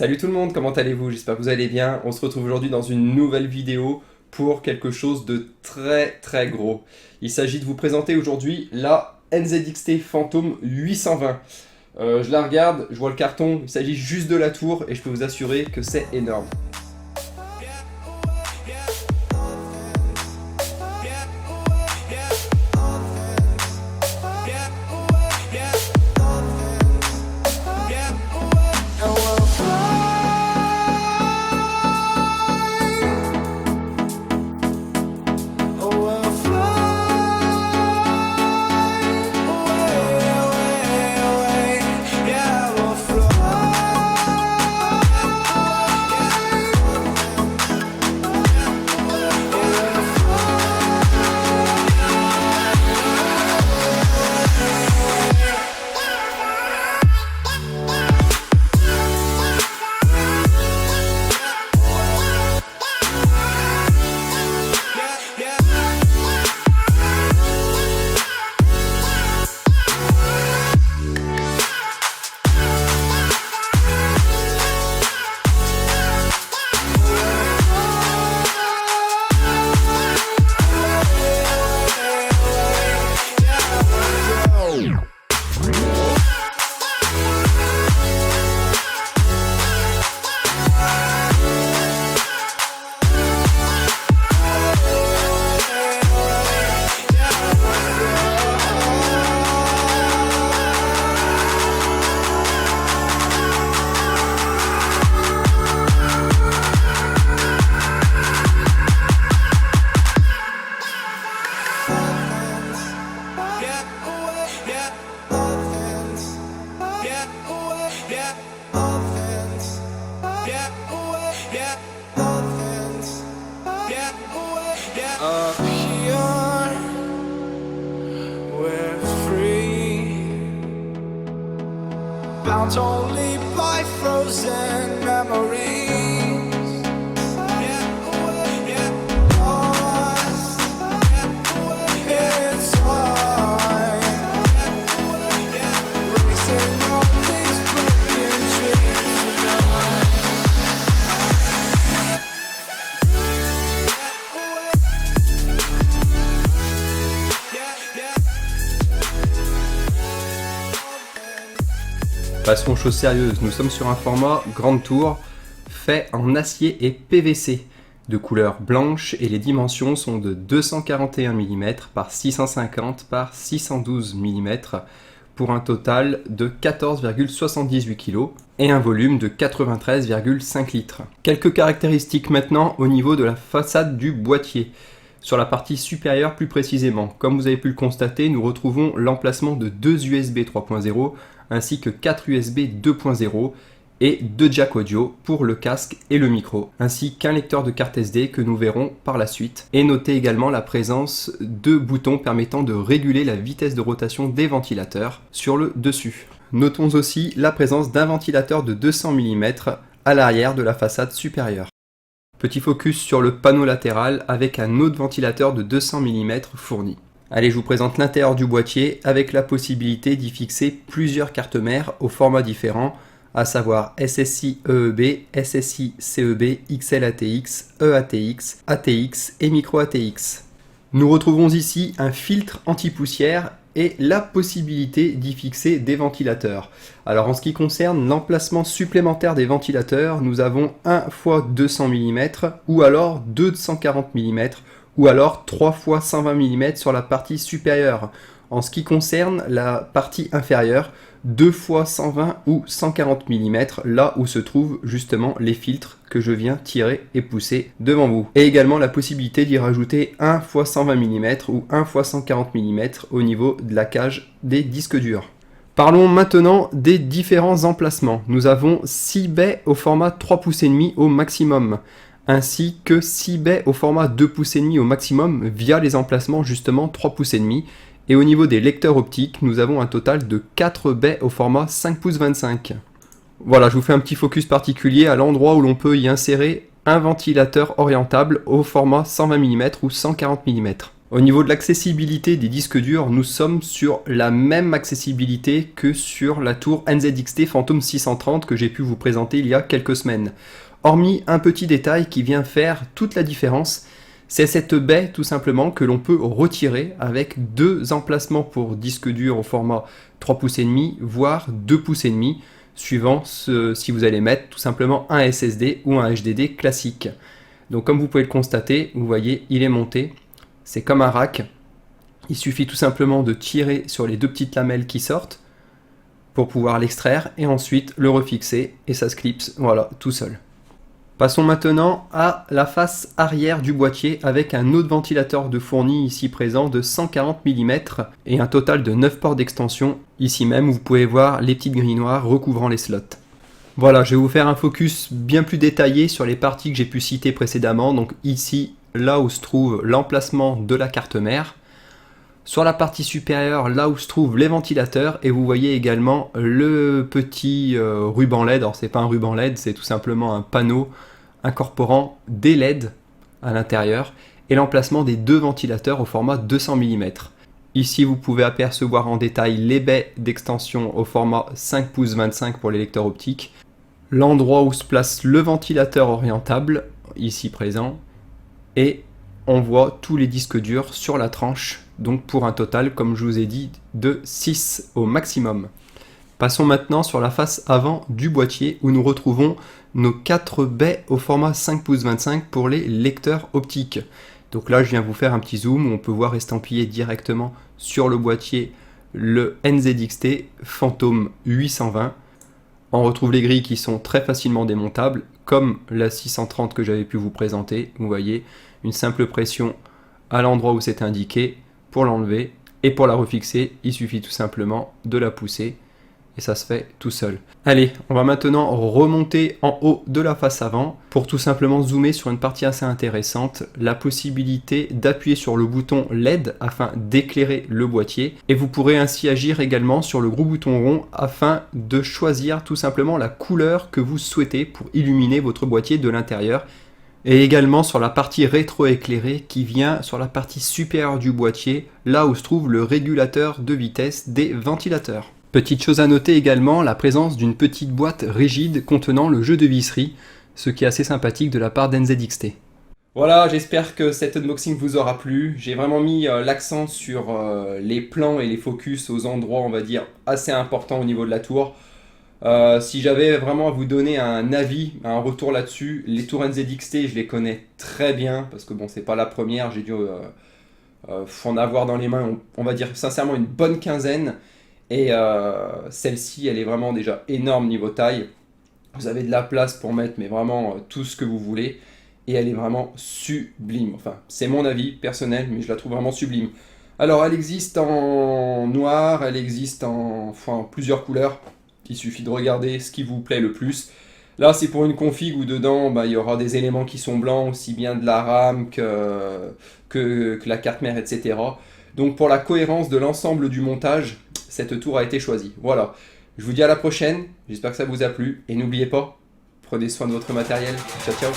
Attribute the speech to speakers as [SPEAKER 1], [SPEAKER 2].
[SPEAKER 1] Salut tout le monde, comment allez-vous? J'espère que vous allez bien. On se retrouve aujourd'hui dans une nouvelle vidéo pour quelque chose de très gros. Il s'agit de vous présenter aujourd'hui la NZXT Phantom 820. Je la regarde, je vois le carton, il s'agit juste de la tour et je peux vous assurer que c'est énorme.
[SPEAKER 2] Up here, we're free, bound only by frozen memories. Lost in time, racing on these broken dreams tonight.
[SPEAKER 1] Passons aux choses sérieuses, nous sommes sur un format grande tour fait en acier et PVC de couleur blanche et les dimensions sont de 241 mm par 650 par 612 mm pour un total de 14,78 kg et un volume de 93,5 litres. Quelques caractéristiques maintenant au niveau de la façade du boîtier. Sur la partie supérieure plus précisément, comme vous avez pu le constater, nous retrouvons l'emplacement de 2 USB 3.0 ainsi que 4 USB 2.0 et 2 jack audio pour le casque et le micro, ainsi qu'un lecteur de carte SD que nous verrons par la suite. Et notez également la présence de boutons permettant de réguler la vitesse de rotation des ventilateurs sur le dessus. Notons aussi la présence d'un ventilateur de 200 mm à l'arrière de la façade supérieure. Petit focus sur le panneau latéral avec un autre ventilateur de 200 mm fourni. Allez, je vous présente l'intérieur du boîtier avec la possibilité d'y fixer plusieurs cartes mères au format différent, à savoir SSI EEB, SSI CEB, XL-ATX, EATX, ATX et Micro ATX. Nous retrouvons ici un filtre anti-poussière et la possibilité d'y fixer des ventilateurs. Alors en ce qui concerne l'emplacement supplémentaire des ventilateurs, nous avons 1 x 200 mm ou alors 240 mm ou alors 3 x 120 mm sur la partie supérieure. En ce qui concerne la partie inférieure, 2 x 120 ou 140 mm, là où se trouvent justement les filtres que je viens tirer et pousser devant vous. Et également la possibilité d'y rajouter 1 x 120 mm ou 1 x 140 mm au niveau de la cage des disques durs. Parlons maintenant des différents emplacements. Nous avons 6 baies au format 3 pouces et demi au maximum, ainsi que 6 baies au format 2 pouces et demi au maximum via les emplacements justement 3 pouces et demi. Et au niveau des lecteurs optiques, nous avons un total de 4 baies au format 5 pouces 25. Voilà, je vous fais un petit focus particulier à l'endroit où l'on peut y insérer un ventilateur orientable au format 120 mm ou 140 mm. Au niveau de l'accessibilité des disques durs, nous sommes sur la même accessibilité que sur la tour NZXT Phantom 630 que j'ai pu vous présenter il y a quelques semaines. Hormis un petit détail qui vient faire toute la différence, c'est cette baie tout simplement que l'on peut retirer avec deux emplacements pour disque dur au format 3 pouces et demi, voire 2 pouces et demi, suivant si vous allez mettre tout simplement un SSD ou un HDD classique. Donc comme vous pouvez le constater, vous voyez, il est monté. C'est comme un rack, il suffit tout simplement de tirer sur les deux petites lamelles qui sortent pour pouvoir l'extraire et ensuite le refixer et ça se clipse, voilà, tout seul. Passons maintenant à la face arrière du boîtier avec un autre ventilateur de fourni ici présent de 140 mm et un total de 9 ports d'extension. Ici même vous pouvez voir les petites grilles noires recouvrant les slots. Voilà, je vais vous faire un focus bien plus détaillé sur les parties que j'ai pu citer précédemment, donc ici là où se trouve l'emplacement de la carte mère, sur la partie supérieure là où se trouvent les ventilateurs et vous voyez également le petit ruban LED. Alors c'est pas un ruban LED, c'est tout simplement un panneau incorporant des LED à l'intérieur et l'emplacement des deux ventilateurs au format 200 mm. Ici vous pouvez apercevoir en détail les baies d'extension au format 5 pouces 25 pour les lecteurs optiques, l'endroit où se place le ventilateur orientable ici présent, et on voit tous les disques durs sur la tranche, donc pour un total, comme je vous ai dit, de 6 au maximum. Passons maintenant sur la face avant du boîtier où nous retrouvons nos 4 baies au format 5 pouces 25 pour les lecteurs optiques. Donc là je viens vous faire un petit zoom où on peut voir estampillé directement sur le boîtier le NZXT Phantom 820. On retrouve les grilles qui sont très facilement démontables, comme la 630 que j'avais pu vous présenter. Vous voyez, une simple pression à l'endroit où c'est indiqué pour l'enlever. Et pour la refixer, il suffit tout simplement de la pousser. Et ça se fait tout seul. Allez, on va maintenant remonter en haut de la face avant pour tout simplement zoomer sur une partie assez intéressante, la possibilité d'appuyer sur le bouton LED afin d'éclairer le boîtier et vous pourrez ainsi agir également sur le gros bouton rond afin de choisir tout simplement la couleur que vous souhaitez pour illuminer votre boîtier de l'intérieur et également sur la partie rétro-éclairée qui vient sur la partie supérieure du boîtier, là où se trouve le régulateur de vitesse des ventilateurs. Petite chose à noter également, la présence d'une petite boîte rigide contenant le jeu de visserie, ce qui est assez sympathique de la part d'NZXT. Voilà, j'espère que cet unboxing vous aura plu. J'ai vraiment mis l'accent sur les plans et les focus aux endroits, on va dire, assez importants au niveau de la tour. Si j'avais vraiment à vous donner un avis, un retour là-dessus, les tours NZXT, je les connais très bien, parce que bon, c'est pas la première, j'ai dû en avoir dans les mains, on va dire sincèrement une bonne quinzaine. Et celle-ci, elle est vraiment déjà énorme niveau taille. Vous avez de la place pour mettre mais vraiment tout ce que vous voulez. Et elle est vraiment sublime. Enfin, c'est mon avis personnel, mais je la trouve vraiment sublime. Alors, elle existe en noir, elle existe en plusieurs couleurs. Il suffit de regarder ce qui vous plaît le plus. Là, c'est pour une config où dedans, il y aura des éléments qui sont blancs, aussi bien de la RAM que la carte mère, etc. Donc, pour la cohérence de l'ensemble du montage, cette tour a été choisie. Voilà, je vous dis à la prochaine, j'espère que ça vous a plu, et n'oubliez pas, prenez soin de votre matériel. Ciao, ciao.